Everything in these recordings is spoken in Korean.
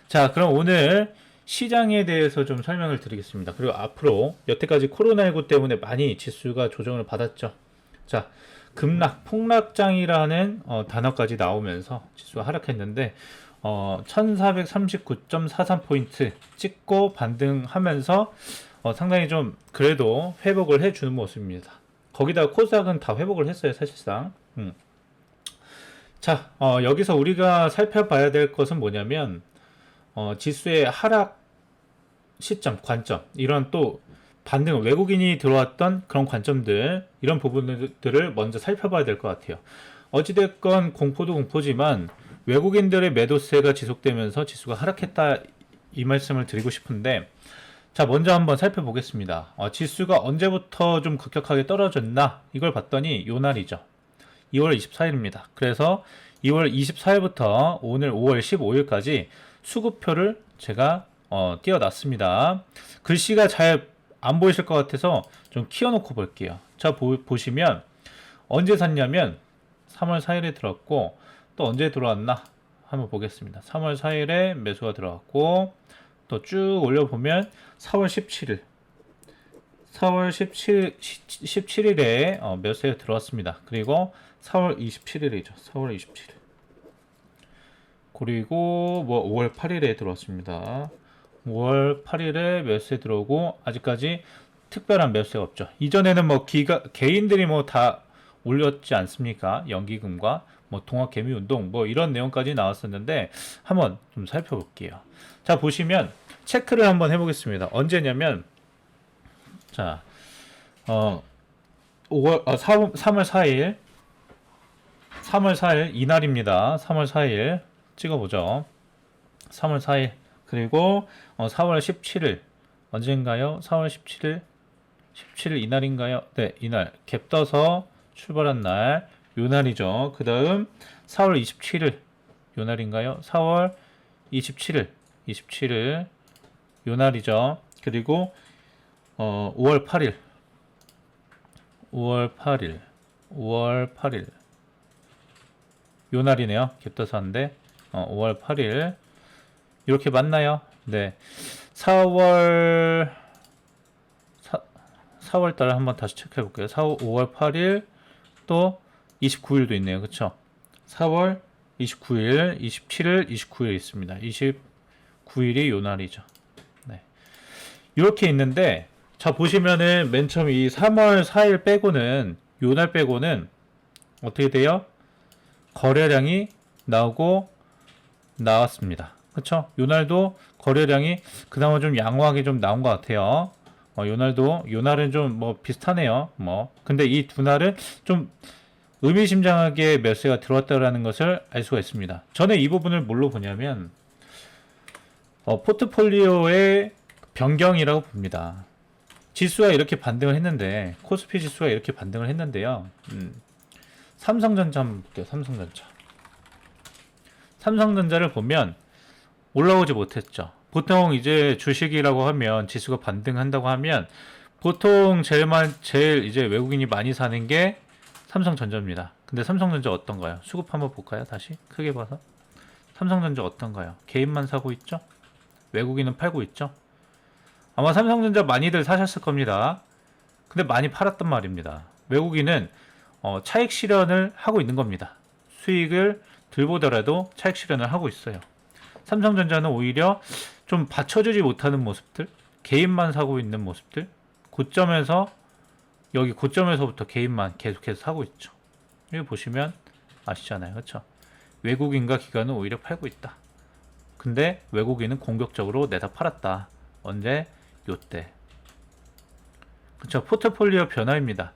자, 그럼 오늘 시장에 대해서 좀 설명을 드리겠습니다. 그리고 앞으로 여태까지 코로나19 때문에 많이 지수가 조정을 받았죠. 자, 급락, 폭락장이라는 단어까지 나오면서 지수가 하락했는데 1439.43포인트 찍고 반등하면서 상당히 좀 그래도 회복을 해주는 모습입니다. 거기다가 코스닥은 다 회복을 했어요, 사실상. 자, 여기서 우리가 살펴봐야 될 것은 뭐냐면 지수의 하락 시점, 관점, 이런 또 반등, 외국인이 들어왔던 그런 관점들, 이런 부분들을 먼저 살펴봐야 될 것 같아요. 어찌됐건 공포도 공포지만 외국인들의 매도세가 지속되면서 지수가 하락했다, 이 말씀을 드리고 싶은데, 자, 먼저 한번 살펴보겠습니다. 지수가 언제부터 좀 급격하게 떨어졌나, 이걸 봤더니 요 날이죠. 2월 24일입니다. 그래서 2월 24일부터 오늘 5월 15일까지 수급표를 제가 띄워놨습니다. 글씨가 잘 안 보이실 것 같아서 좀 키워놓고 볼게요. 자, 보시면 언제 샀냐면 3월 4일에 들어왔고, 또 언제 들어왔나 한번 보겠습니다. 3월 4일에 매수가 들어왔고, 또 쭉 올려보면 4월 17일 17일에 매수가 들어왔습니다. 그리고 4월 27일이죠. 4월 27일. 그리고 뭐 5월 8일에 들어왔습니다. 5월 8일에 매수세 들어오고 아직까지 특별한 매수세가 없죠. 이전에는 뭐 개인들이 뭐 다 올렸지 않습니까? 연기금과 뭐 동학개미운동 뭐 이런 내용까지 나왔었는데 한번 좀 살펴볼게요. 자, 보시면 체크를 한번 해보겠습니다. 언제냐면 자, 3월 4일 이날입니다. 3월 4일 찍어보죠. 3월 4일 그리고 4월 17일 언젠가요? 4월 17일 이날인가요? 네, 이날 갭 떠서 출발한 날 요날이죠. 그 다음 4월 27일 요날인가요? 4월 27일 요날이죠. 그리고 5월 8일 요날이네요. 갭 떠서 한데 5월 8일 이렇게 맞나요? 네. 4월 달 한번 다시 체크해 볼게요. 5월 8일 또 29일도 있네요. 그쵸? 4월 29일, 27일, 29일 있습니다. 29일이 요 날이죠. 네. 이렇게 있는데, 자, 보시면은 맨 처음 이 3월 4일 빼고는, 요 날 빼고는 어떻게 돼요? 거래량이 나왔습니다. 그쵸? 요날도 거래량이 그나마 좀 양호하게 좀 나온 것 같아요. 요날은 좀 뭐 비슷하네요. 근데 이 두 날은 좀 의미심장하게 매수가 들어왔다라는 것을 알 수가 있습니다. 저는 이 부분을 뭘로 보냐면, 포트폴리오의 변경이라고 봅니다. 지수가 이렇게 반등을 했는데, 코스피 지수가 이렇게 반등을 했는데요. 삼성전자 한번 볼게요. 삼성전자를 보면 올라오지 못했죠. 보통 이제 주식이라고 하면 지수가 반등한다고 하면 보통 제일 이제 외국인이 많이 사는 게 삼성전자입니다. 근데 삼성전자 어떤가요? 수급 한번 볼까요? 다시 크게 봐서 삼성전자 어떤가요? 개인만 사고 있죠? 외국인은 팔고 있죠? 아마 삼성전자 많이들 사셨을 겁니다. 근데 많이 팔았단 말입니다. 외국인은 차익 실현을 하고 있는 겁니다. 수익을 들보더라도 차익 실현을 하고 있어요. 삼성전자는 오히려 좀 받쳐주지 못하는 모습들, 개인만 사고 있는 모습들, 고점에서부터 개인만 계속해서 사고 있죠. 여기 보시면 아시잖아요. 그렇죠? 외국인과 기관은 오히려 팔고 있다. 근데 외국인은 공격적으로 내다 팔았다. 언제? 요때. 그렇죠? 포트폴리오 변화입니다.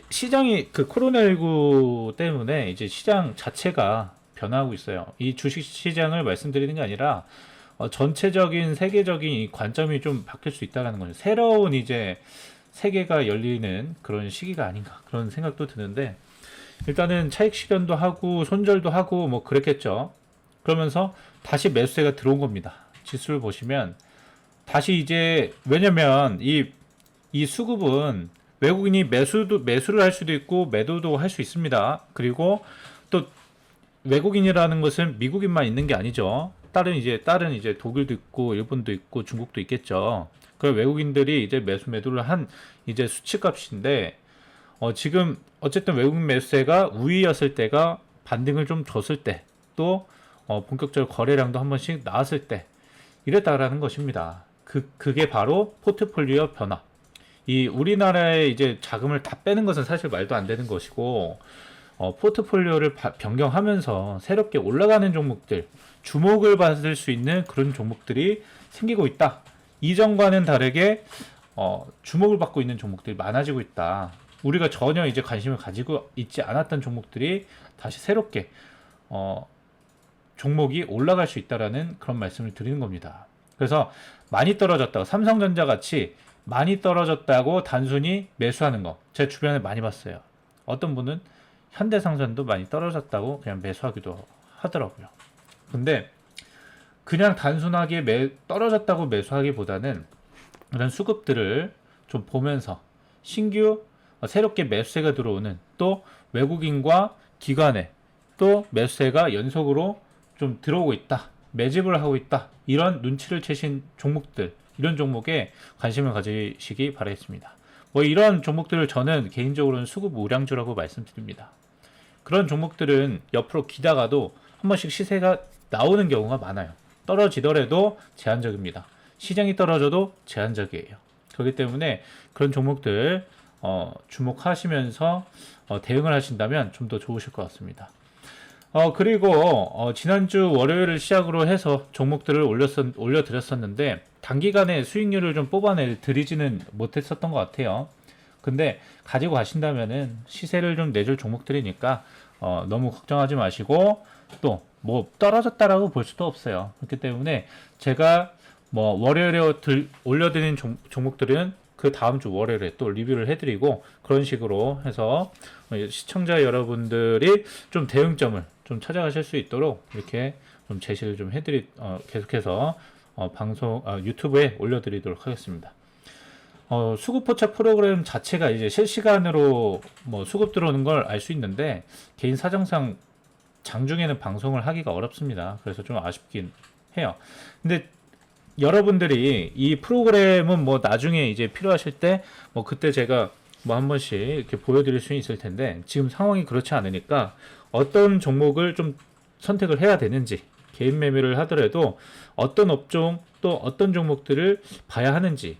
시장이 그 코로나19 때문에 이제 시장 자체가 변화하고 있어요. 이 주식 시장을 말씀드리는 게 아니라 전체적인 세계적인 이 관점이 좀 바뀔 수 있다는 거죠. 새로운 이제 세계가 열리는 그런 시기가 아닌가 그런 생각도 드는데, 일단은 차익 실현도 하고 손절도 하고 뭐 그랬겠죠. 그러면서 다시 매수세가 들어온 겁니다. 지수를 보시면 다시 이제, 왜냐면 이 수급은 외국인이 매수를 할 수도 있고 매도도 할 수 있습니다. 그리고 또 외국인이라는 것은 미국인만 있는 게 아니죠. 다른 이제 독일도 있고 일본도 있고 중국도 있겠죠. 그 외국인들이 이제 매수 매도를 한 이제 수치값인데 지금 어쨌든 외국인 매수세가 우위였을 때가 반등을 좀 줬을 때 또 본격적으로 거래량도 한 번씩 나왔을 때 이랬다라는 것입니다. 그게 바로 포트폴리오 변화. 이 우리나라의 이제 자금을 다 빼는 것은 사실 말도 안 되는 것이고 포트폴리오를 변경하면서 새롭게 올라가는 종목들, 주목을 받을 수 있는 그런 종목들이 생기고 있다. 이전과는 다르게 주목을 받고 있는 종목들이 많아지고 있다. 우리가 전혀 이제 관심을 가지고 있지 않았던 종목들이 다시 새롭게 종목이 올라갈 수 있다라는 그런 말씀을 드리는 겁니다. 그래서 많이 떨어졌다고 삼성전자 같이 많이 떨어졌다고 단순히 매수하는 거 제 주변에 많이 봤어요. 어떤 분은 현대상선도 많이 떨어졌다고 그냥 매수하기도 하더라고요. 근데 그냥 단순하게 떨어졌다고 매수하기보다는 이런 수급들을 좀 보면서 신규 새롭게 매수세가 들어오는 또 외국인과 기관에 또 매수세가 연속으로 좀 들어오고 있다. 매집을 하고 있다. 이런 눈치를 채신 종목들, 이런 종목에 관심을 가지시기 바라겠습니다. 뭐 이런 종목들을 저는 개인적으로는 수급 우량주라고 말씀드립니다. 그런 종목들은 옆으로 기다가도 한 번씩 시세가 나오는 경우가 많아요. 떨어지더라도 제한적입니다. 시장이 떨어져도 제한적이에요. 그렇기 때문에 그런 종목들 주목하시면서 대응을 하신다면 좀 더 좋으실 것 같습니다. 그리고 지난주 월요일을 시작으로 해서 종목들을 올려드렸었는데 단기간에 수익률을 좀 뽑아내드리지는 못했었던 것 같아요. 근데 가지고 가신다면은 시세를 좀 내줄 종목들이니까 너무 걱정하지 마시고 또 뭐 떨어졌다라고 볼 수도 없어요. 그렇기 때문에 제가 뭐 월요일에 올려드린 종목들은 그 다음 주 월요일에 또 리뷰를 해드리고 그런 식으로 해서 시청자 여러분들이 좀 대응점을 좀 찾아가실 수 있도록 이렇게 좀 제시를 좀 계속해서 방송 유튜브에 올려드리도록 하겠습니다. 수급 포착 프로그램 자체가 이제 실시간으로 뭐 수급 들어오는 걸 알 수 있는데 개인 사정상 장중에는 방송을 하기가 어렵습니다. 그래서 좀 아쉽긴 해요. 근데 여러분들이 이 프로그램은 뭐 나중에 이제 필요하실 때 뭐 그때 제가 뭐 한 번씩 이렇게 보여드릴 수 있을 텐데 지금 상황이 그렇지 않으니까 어떤 종목을 좀 선택을 해야 되는지 개인 매매를 하더라도 어떤 업종 또 어떤 종목들을 봐야 하는지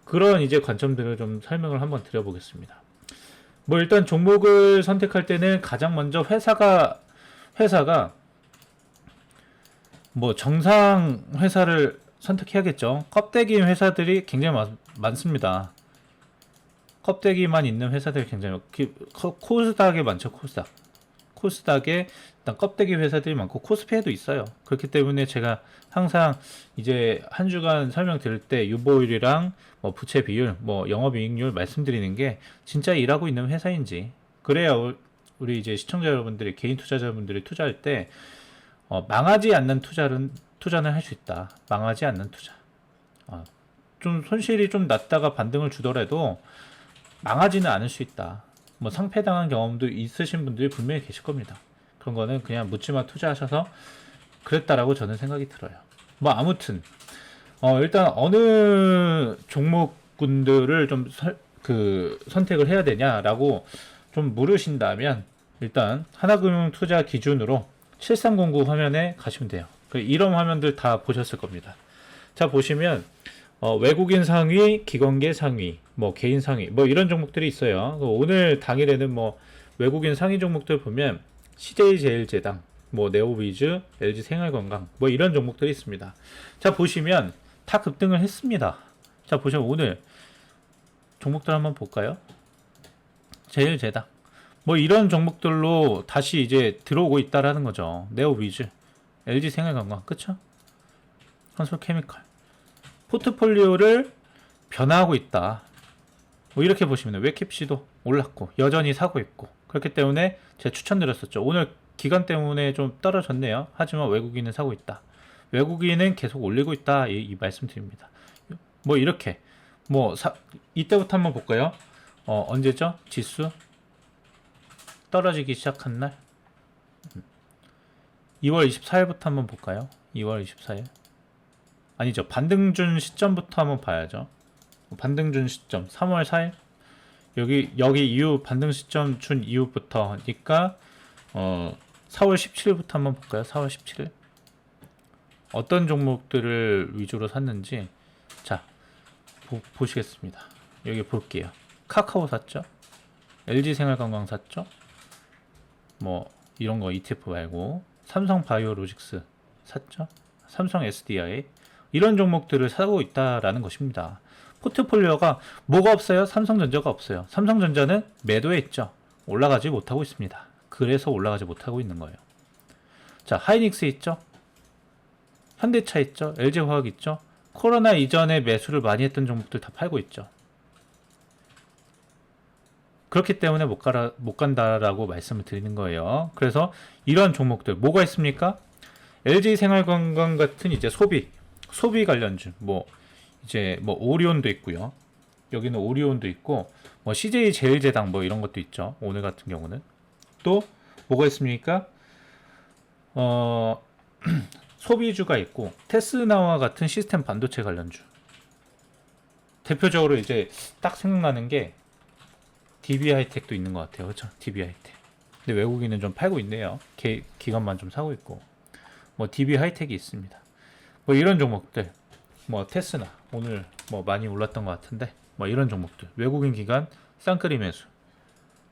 그런 이제 관점들을 좀 설명을 한번 드려보겠습니다. 뭐 일단 종목을 선택할 때는 가장 먼저 회사가 뭐 정상 회사를 선택해야겠죠. 껍데기 회사들이 굉장히 많습니다. 껍데기만 있는 회사들이 굉장히 코스닥에 많죠. 코스닥에 일단 껍데기 회사들이 많고 코스피에도 있어요. 그렇기 때문에 제가 항상 이제 한 주간 설명 드릴 때 유보율이랑 뭐 부채 비율, 뭐 영업이익률 말씀드리는 게 진짜 일하고 있는 회사인지 그래야 우리 이제 시청자 여러분들이 개인 투자자분들이 투자할 때 망하지 않는 투자는 할 수 있다. 망하지 않는 투자. 좀 손실이 좀 났다가 반등을 주더라도 망하지는 않을 수 있다. 뭐 상패당한 경험도 있으신 분들이 분명히 계실 겁니다. 그런 거는 그냥 묻지마 투자하셔서 그랬다라고 저는 생각이 들어요. 뭐 아무튼 일단 어느 종목군들을 좀 선택을 해야 되냐라고 좀 물으신다면 일단 하나금융투자 기준으로 7309 화면에 가시면 돼요. 이런 화면들 다 보셨을 겁니다. 자 보시면 외국인 상위, 기관계 상위, 뭐 개인 상위, 뭐 이런 종목들이 있어요. 오늘 당일에는 뭐 외국인 상위 종목들 보면 CJ제일제당, 뭐 네오비즈, LG생활건강, 뭐 이런 종목들이 있습니다. 자 보시면 다 급등을 했습니다. 자 보시면 오늘 종목들 한번 볼까요? 제일제당, 뭐 이런 종목들로 다시 이제 들어오고 있다라는 거죠. 네오비즈, LG생활건강, 그쵸? 한솔케미칼. 포트폴리오를 변화하고 있다. 뭐 이렇게 보시면 웹캡시도 올랐고 여전히 사고 있고 그렇기 때문에 제가 추천드렸었죠. 오늘 기간 때문에 좀 떨어졌네요. 하지만 외국인은 사고 있다. 외국인은 계속 올리고 있다. 이 말씀드립니다. 뭐 이렇게 뭐 이때부터 한번 볼까요? 언제죠? 지수 떨어지기 시작한 날 2월 24일부터 한번 볼까요? 2월 24일. 아니죠. 반등준 시점부터 한번 봐야죠. 반등준 시점 3월 4일. 여기 이후 반등 시점 준 이후부터니까 4월 17일부터 한번 볼까요? 4월 17일. 어떤 종목들을 위주로 샀는지 자 보시겠습니다. 여기 볼게요. 카카오 샀죠? LG생활건강 샀죠? 뭐 이런 거 ETF 말고 삼성바이오로직스 샀죠? 삼성 SDI 이런 종목들을 사고 있다라는 것입니다. 포트폴리오가 뭐가 없어요? 삼성전자가 없어요. 삼성전자는 매도에 있죠. 올라가지 못하고 있습니다. 그래서 올라가지 못하고 있는 거예요. 자, 하이닉스 있죠? 현대차 있죠? LG화학 있죠? 코로나 이전에 매수를 많이 했던 종목들 다 팔고 있죠. 그렇기 때문에 못 간다라고 말씀을 드리는 거예요. 그래서 이런 종목들 뭐가 있습니까? LG생활건강 같은 이제 소비 관련주 이제 오리온도 있고요. 여기는 오리온도 있고 CJ제일제당 이런 것도 있죠. 오늘 같은 경우는 또 뭐가 있습니까? 소비주가 있고 테스나와 같은 시스템 반도체 관련주. 대표적으로 이제 딱 생각나는 게 DB하이텍도 있는 것 같아요. 그렇죠? DB하이텍. 근데 외국인은 좀 팔고 있네요. 기관만 좀 사고 있고. DB하이텍이 있습니다. 이런 종목들. 테스나 오늘 많이 올랐던 것 같은데 이런 종목들. 외국인 기관 쌍끌이 매수.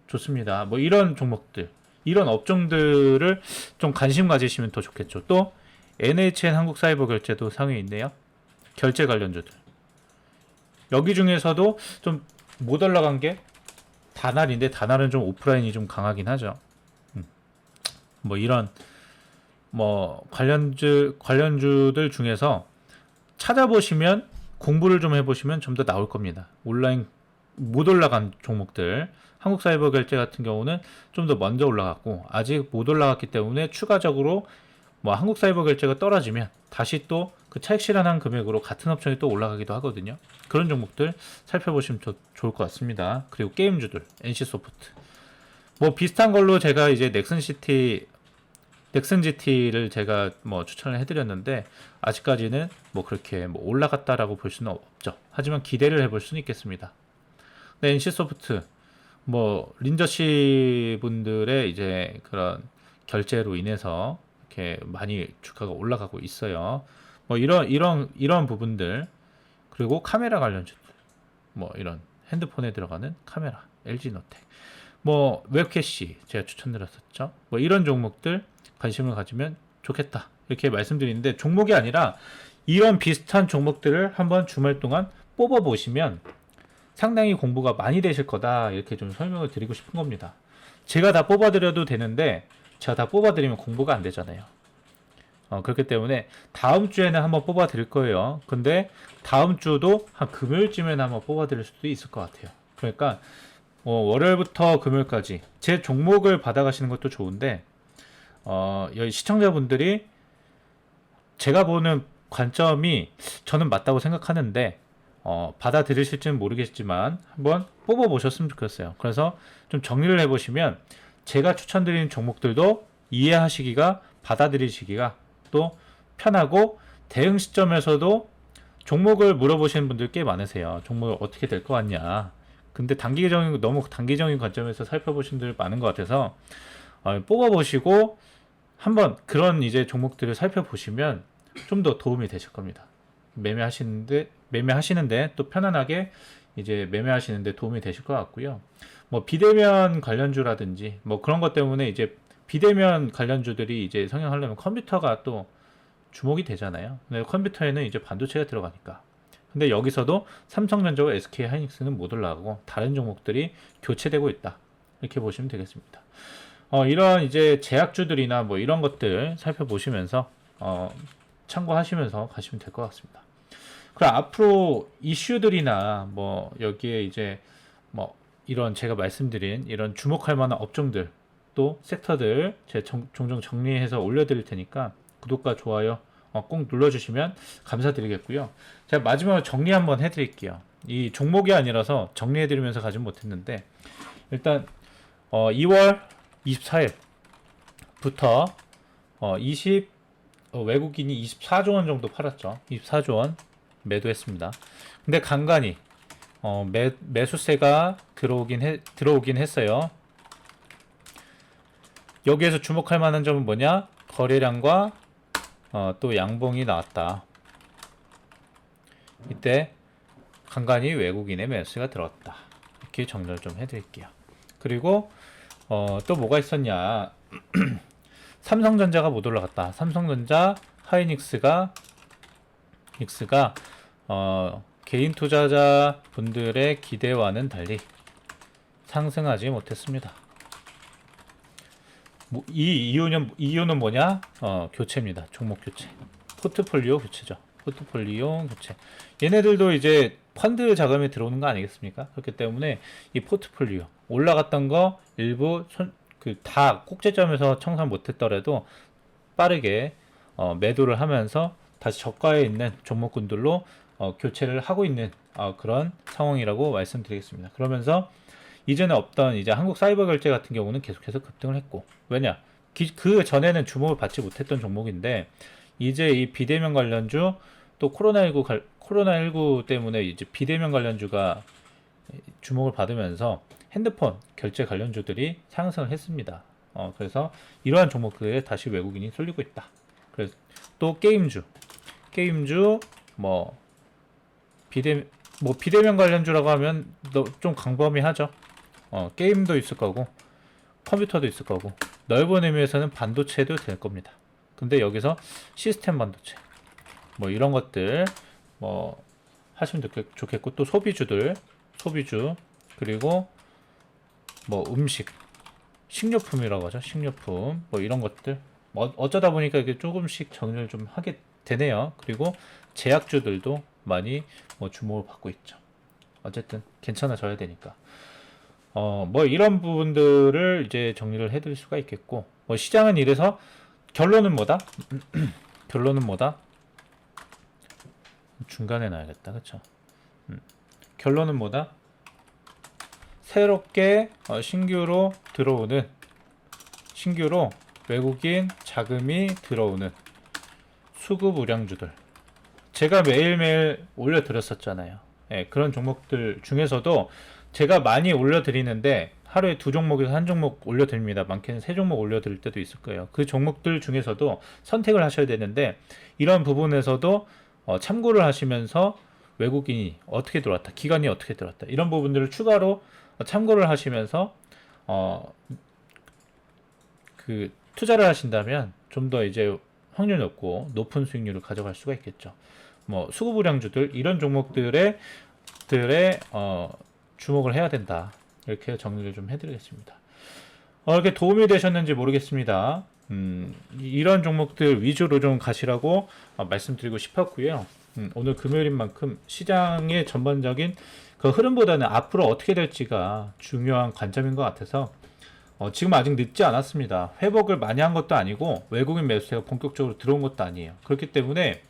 좋습니다. 이런 종목들. 이런 업종들을 좀 관심 가지시면 더 좋겠죠. 또 NHN 한국사이버결제도 상위에 있네요. 결제 관련주들. 여기 중에서도 좀 못 올라간 게 다날인데 다날은 좀 오프라인이 좀 강하긴 하죠. 이런 관련주들 중에서 찾아보시면 공부를 좀 해보시면 좀 더 나올 겁니다. 온라인 못 올라간 종목들 한국사이버결제 같은 경우는 좀 더 먼저 올라갔고 아직 못 올라갔기 때문에 추가적으로 한국사이버결제가 떨어지면 다시 또 그 차익 실현한 금액으로 같은 업종이 또 올라가기도 하거든요. 그런 종목들 살펴보시면 좋을 것 같습니다. 그리고 게임주들 NC소프트 비슷한 걸로 제가 이제 넥슨GT를 제가 추천을 해드렸는데 아직까지는 그렇게 올라갔다라고 볼 수는 없죠. 하지만 기대를 해볼 수는 있겠습니다. 네, NC소프트 린저씨 분들의 이제 그런 결제로 인해서 이렇게 많이 주가가 올라가고 있어요. 이런 부분들 그리고 카메라 관련주들 이런 핸드폰에 들어가는 카메라 LG노텍 웹캐시 제가 추천드렸었죠. 이런 종목들 관심을 가지면 좋겠다 이렇게 말씀드리는데 종목이 아니라 이런 비슷한 종목들을 한번 주말 동안 뽑아 보시면 상당히 공부가 많이 되실 거다 이렇게 좀 설명을 드리고 싶은 겁니다. 제가 다 뽑아 드려도 되는데 제가 다 뽑아 드리면 공부가 안 되잖아요. 그렇기 때문에 다음 주에는 한번 뽑아 드릴 거예요. 근데 다음 주도 한 금요일쯤에는 한번 뽑아 드릴 수도 있을 것 같아요. 그러니까 월요일부터 금요일까지 제 종목을 받아가시는 것도 좋은데 여기 시청자분들이 제가 보는 관점이 저는 맞다고 생각하는데 받아들이실지는 모르겠지만 한번 뽑아보셨으면 좋겠어요. 그래서 좀 정리를 해보시면 제가 추천드리는 종목들도 이해하시기가 받아들이시기가 또 편하고 대응 시점에서도 종목을 물어보시는 분들 꽤 많으세요. 종목을 어떻게 될 것 같냐. 근데 너무 단기적인 관점에서 살펴보신 분들 많은 것 같아서 뽑아보시고 한번 그런 이제 종목들을 살펴보시면 좀 더 도움이 되실 겁니다. 매매하시는데 또 편안하게 이제 매매하시는데 도움이 되실 것 같고요. 비대면 관련주라든지 그런 것 때문에 이제 비대면 관련주들이 이제 성행하려면 컴퓨터가 또 주목이 되잖아요. 근데 컴퓨터에는 이제 반도체가 들어가니까. 근데 여기서도 삼성전자와 SK하이닉스는 못 올라가고 다른 종목들이 교체되고 있다. 이렇게 보시면 되겠습니다. 이런 이제 제약주들이나 이런 것들 살펴보시면서 참고하시면서 가시면 될 것 같습니다. 그럼 앞으로 이슈들이나 여기에 이제 이런 제가 말씀드린 이런 주목할 만한 업종들 또 섹터들 제가 종종 정리해서 올려드릴 테니까 구독과 좋아요 꼭 눌러주시면 감사드리겠고요. 제가 마지막으로 정리 한번 해드릴게요. 이 종목이 아니라서 정리해드리면서 가지 못했는데 일단 2월 24일부터 외국인이 24조 원 정도 팔았죠. 24조 원 매도했습니다. 근데 간간히 매수세가 들어오긴 했어요. 여기에서 주목할 만한 점은 뭐냐? 거래량과 또 양봉이 나왔다. 이때 간간히 외국인의 매수가 들어왔다. 이렇게 정리를 좀 해드릴게요. 그리고 또 뭐가 있었냐? 삼성전자가 못 올라갔다. 삼성전자, 하이닉스가 개인 투자자 분들의 기대와는 달리 상승하지 못했습니다. 이 이유는 뭐냐? 교체입니다. 종목 교체. 포트폴리오 교체죠. 포트폴리오 교체. 얘네들도 이제 펀드 자금이 들어오는 거 아니겠습니까? 그렇기 때문에 이 포트폴리오 올라갔던 거 일부 다 꼭지점에서 청산 못했더라도 빠르게 매도를 하면서 다시 저가에 있는 종목군들로 교체를 하고 있는 그런 상황이라고 말씀드리겠습니다. 그러면서 이전에 없던 이제 한국 사이버 결제 같은 경우는 계속해서 급등을 했고, 왜냐? 그 전에는 주목을 받지 못했던 종목인데 이제 이 비대면 관련주 또 코로나19 때문에 이제 비대면 관련주가 주목을 받으면서 핸드폰 결제 관련주들이 상승을 했습니다. 그래서 이러한 종목들에 다시 외국인이 쏠리고 있다. 그래서 또 게임주 비대면 관련주라고 하면 좀 광범위하죠. 게임도 있을 거고 컴퓨터도 있을 거고 넓은 의미에서는 반도체도 될 겁니다. 근데 여기서 시스템 반도체 이런 것들 하시면 좋겠고, 또 소비주 그리고 식료품이라고 하죠. 식료품 이런 것들 어쩌다 보니까 이게 조금씩 정리를 좀 하게 되네요. 그리고 제약주들도 많이 주목을 받고 있죠. 어쨌든 괜찮아져야 되니까 이런 부분들을 이제 정리를 해드릴 수가 있겠고, 시장은 이래서 결론은 뭐다? 중간에 놔야겠다. 그쵸? 결론은 뭐다? 새롭게 신규로 외국인 자금이 들어오는 수급 우량주들, 제가 매일매일 올려드렸었잖아요. 그런 종목들 중에서도 제가 많이 올려드리는데 하루에 2종목에서 1종목 올려드립니다. 많게는 3종목 올려드릴 때도 있을 거예요. 그 종목들 중에서도 선택을 하셔야 되는데, 이런 부분에서도 참고를 하시면서 외국인이 어떻게 들어왔다, 기관이 어떻게 들어왔다, 이런 부분들을 추가로 참고를 하시면서 투자를 하신다면 좀 더 이제 확률 높은 수익률을 가져갈 수가 있겠죠. 수급 우량주들 이런 종목들에 주목을 해야 된다. 이렇게 정리를 좀 해드리겠습니다. 이렇게 도움이 되셨는지 모르겠습니다. 이런 종목들 위주로 좀 가시라고 말씀드리고 싶었고요. 오늘 금요일인 만큼 시장의 전반적인 그 흐름보다는 앞으로 어떻게 될지가 중요한 관점인 것 같아서 지금 아직 늦지 않았습니다. 회복을 많이 한 것도 아니고 외국인 매수세가 본격적으로 들어온 것도 아니에요. 그렇기 때문에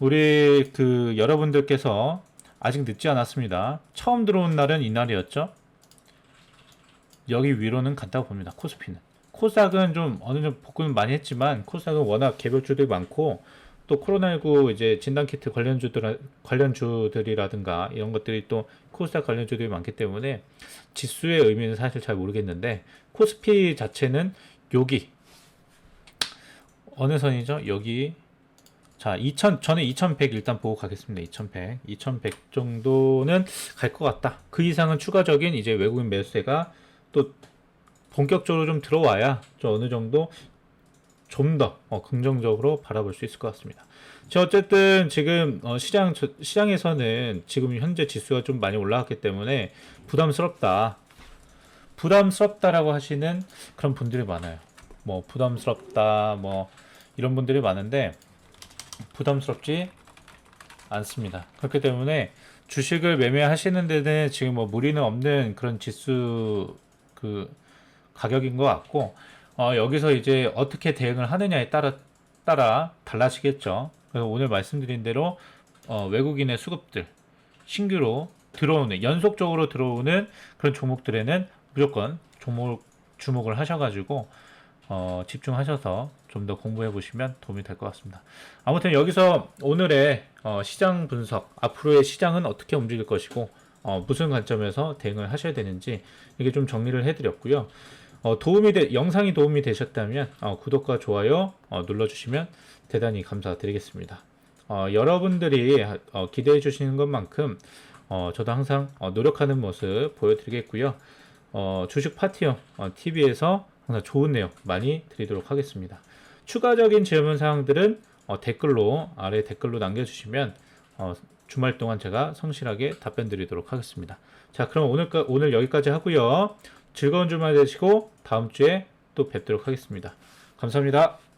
우리 여러분들께서 아직 늦지 않았습니다. 처음 들어온 날은 이날이었죠. 여기 위로는 간다고 봅니다. 코스피는. 코스닥은 좀 어느 정도 복구는 많이 했지만 코스닥은 워낙 개별주들이 많고 또 코로나19 이제 진단키트 관련주들이라든가 이런 것들이 또 코스닥 관련주들이 많기 때문에 지수의 의미는 사실 잘 모르겠는데, 코스피 자체는 여기 어느 선이죠? 여기 저는 2100 일단 보고 가겠습니다. 2100 정도는 갈 것 같다. 그 이상은 추가적인 이제 외국인 매수세가 또 본격적으로 좀 들어와야 좀 어느 정도 좀 더 긍정적으로 바라볼 수 있을 것 같습니다. 어쨌든 지금 시장에서는 지금 현재 지수가 좀 많이 올라왔기 때문에 부담스럽다라고 하시는 그런 분들이 많아요. 부담스럽다 이런 분들이 많은데 부담스럽지 않습니다. 그렇기 때문에 주식을 매매하시는 데는 지금 무리는 없는 그런 지수 가격인 것 같고, 여기서 이제 어떻게 대응을 하느냐에 따라 달라지겠죠. 그래서 오늘 말씀드린 대로 외국인의 수급들 신규로 들어오는 연속적으로 들어오는 그런 종목들에는 무조건 주목을 하셔가지고 집중하셔서 좀 더 공부해 보시면 도움이 될 것 같습니다. 아무튼 여기서 오늘의 시장 분석, 앞으로의 시장은 어떻게 움직일 것이고 무슨 관점에서 대응을 하셔야 되는지 이게 좀 정리를 해드렸고요. 영상이 도움이 되셨다면 구독과 좋아요 눌러주시면 대단히 감사드리겠습니다. 여러분들이 기대해 주시는 것만큼 저도 항상 노력하는 모습 보여드리겠고요. 주식 파티형 TV에서 항상 좋은 내용 많이 드리도록 하겠습니다. 추가적인 질문 사항들은 아래 댓글로 남겨주시면 주말 동안 제가 성실하게 답변 드리도록 하겠습니다. 자, 그럼 오늘 여기까지 하고요. 즐거운 주말 되시고 다음 주에 또 뵙도록 하겠습니다. 감사합니다.